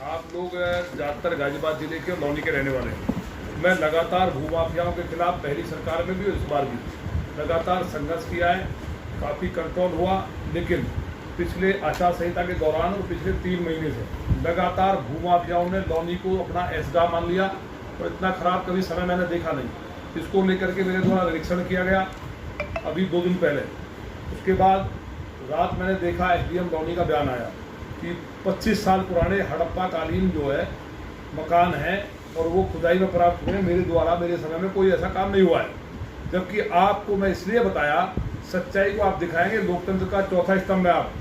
आप लोग ज़्यादातर गाजियाबाद जिले के और लौनी के रहने वाले हैं। मैं लगातार भूमाफियाओं के खिलाफ पहली सरकार में भी और इस बार भी लगातार संघर्ष किया है। काफ़ी कंट्रोल हुआ, लेकिन पिछले आचार संहिता के दौरान और पिछले 3 महीने से लगातार भूमाफियाओं ने लौनी को अपना ऐशगाह मान लिया और इतना खराब कभी समय मैंने देखा नहीं। इसको लेकर के मेरे द्वारा निरीक्षण किया गया अभी 2 दिन पहले। उसके बाद रात मैंने देखा एसडीएम लौनी का बयान आया कि 25 साल पुराने हड़प्पा कालीन जो है मकान है और वो खुदाई में प्राप्त हुए। मेरे द्वारा मेरे समय में कोई ऐसा काम नहीं हुआ है, जबकि आपको मैं इसलिए बताया, सच्चाई को आप दिखाएंगे। लोकतंत्र का चौथा स्तंभ है आप।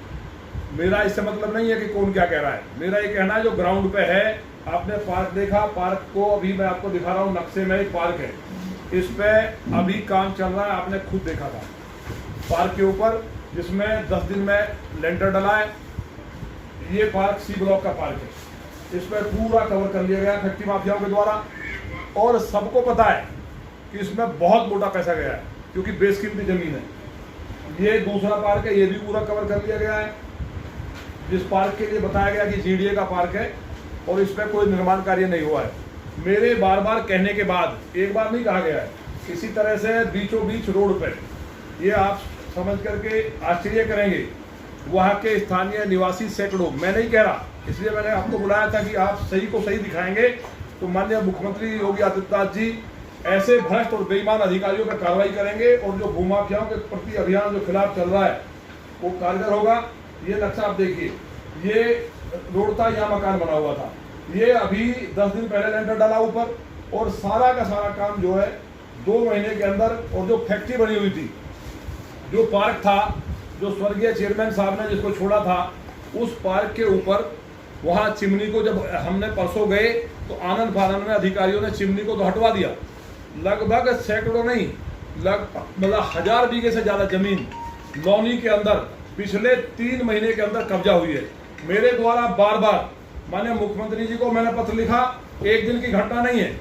मेरा इससे मतलब नहीं है कि कौन क्या कह रहा है, मेरा ये कहना है जो ग्राउंड पे है। आपने पार्क देखा, पार्क को अभी मैं आपको दिखा रहा हूँ, नक्शे में एक पार्क है, इस पे अभी काम चल रहा है। आपने खुद देखा था पार्क के ऊपर, जिसमें 10 दिन में लेंटर डला है। ये पार्क सी ब्लॉक का पार्क है, इस पर पूरा कवर कर लिया गया फैक्ट्री माफियाओं के द्वारा। और सबको पता है कि इसमें बहुत मोटा पैसा गया है, क्योंकि बेशकीमती जमीन है। ये दूसरा पार्क है, ये भी पूरा कवर कर लिया गया है, जिस पार्क के लिए बताया गया कि जीडीए का पार्क है और इस पर कोई निर्माण कार्य नहीं हुआ है। मेरे बार बार कहने के बाद एक बार नहीं कहा गया है। इसी तरह से बीचों बीच रोड पर, ये आप समझ करके आश्चर्य करेंगे, वहाँ के स्थानीय निवासी सैकड़ों, मैं नहीं कह रहा, इसलिए मैंने आपको बुलाया था कि आप सही को सही दिखाएंगे तो माननीय मुख्यमंत्री योगी आदित्यनाथ जी ऐसे भ्रष्ट और बेईमान अधिकारियों पर कार्रवाई करेंगे और जो भूमाफियाओं के प्रति अभियान जो खिलाफ चल रहा है वो कारगर होगा। ये नक्शा आप देखिए, ये रोड था, यहाँ मकान बना हुआ था, ये अभी 10 दिन पहले लेंटर डाला ऊपर, और सारा का सारा काम जो है 2 महीने के अंदर। और जो फैक्ट्री बनी हुई थी, जो पार्क था, जो स्वर्गीय चेयरमैन साहब ने जिसको छोड़ा था, उस पार्क के ऊपर वहाँ चिमनी को जब हमने परसों गए तो आनंद फानंद में अधिकारियों ने चिमनी को तो हटवा दिया। लगभग सैकड़ों नहीं, मतलब 1000 बीघे से ज़्यादा जमीन लौनी के अंदर पिछले 3 महीने के अंदर कब्जा हुई है। मेरे द्वारा बार बार माननीय मुख्यमंत्री जी को मैंने पत्र लिखा, एक दिन की घटना नहीं है।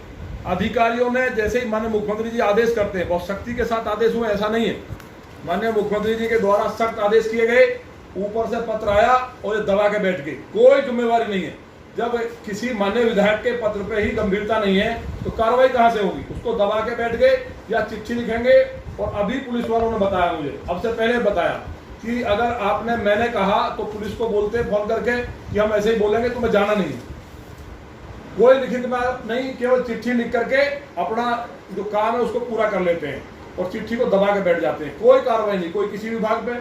अधिकारियों ने जैसे ही माननीय मुख्यमंत्री जी आदेश करते हैं, बहुत सख्ती के साथ आदेश हुए, ऐसा नहीं है। माननीय मुख्यमंत्री जी के द्वारा सख्त आदेश किए गए, ऊपर से पत्र आया और ये दबा के बैठ गए। कोई जिम्मेवारी नहीं है। जब किसी माननीय विधायक के पत्र पे ही गंभीरता नहीं है तो कार्रवाई कहां से होगी? उसको दबा के बैठ गए या चिट्ठी लिखेंगे। और अभी पुलिस वालों ने बताया मुझे, अब से पहले बताया कि अगर मैंने कहा तो पुलिस को बोलते फोन करके कि हम ऐसे ही बोलेंगे, तुम्हें जाना नहीं। कोई लिखित में नहीं, केवल चिट्ठी लिख करके अपना जो काम है उसको पूरा कर लेते हैं और चिट्ठी को दबा के बैठ जाते हैं। कोई कार्रवाई नहीं, कोई किसी विभाग पे।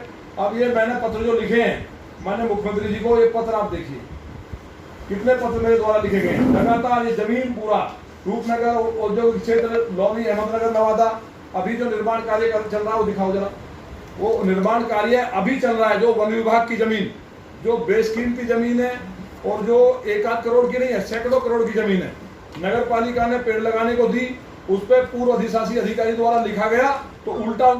अब ये मैंने पत्र जो लिखे हैं माननीय मुख्यमंत्री जी को, ये पत्र आप देखिए, कितने पत्र मेरे द्वारा लिखे गए हैं। लगातार ये जमीन पूरा रूपनगर औद्योगिक क्षेत्र, लौनी, अहमदनगर, नवादा, अभी जो निर्माण कार्य चल रहा है वो दिखाओ जरा। वो निर्माण कार्य अभी चल रहा है, जो वन विभाग की जमीन, जो बेशकीमती जमीन है और जो 1-8 करोड़ की नहीं है, सैकड़ों करोड़ की जमीन है, नगर पालिका ने पेड़ लगाने को दी, उस पर पूर्व अधिशासी अधिकारी द्वारा लिखा गया तो उल्टा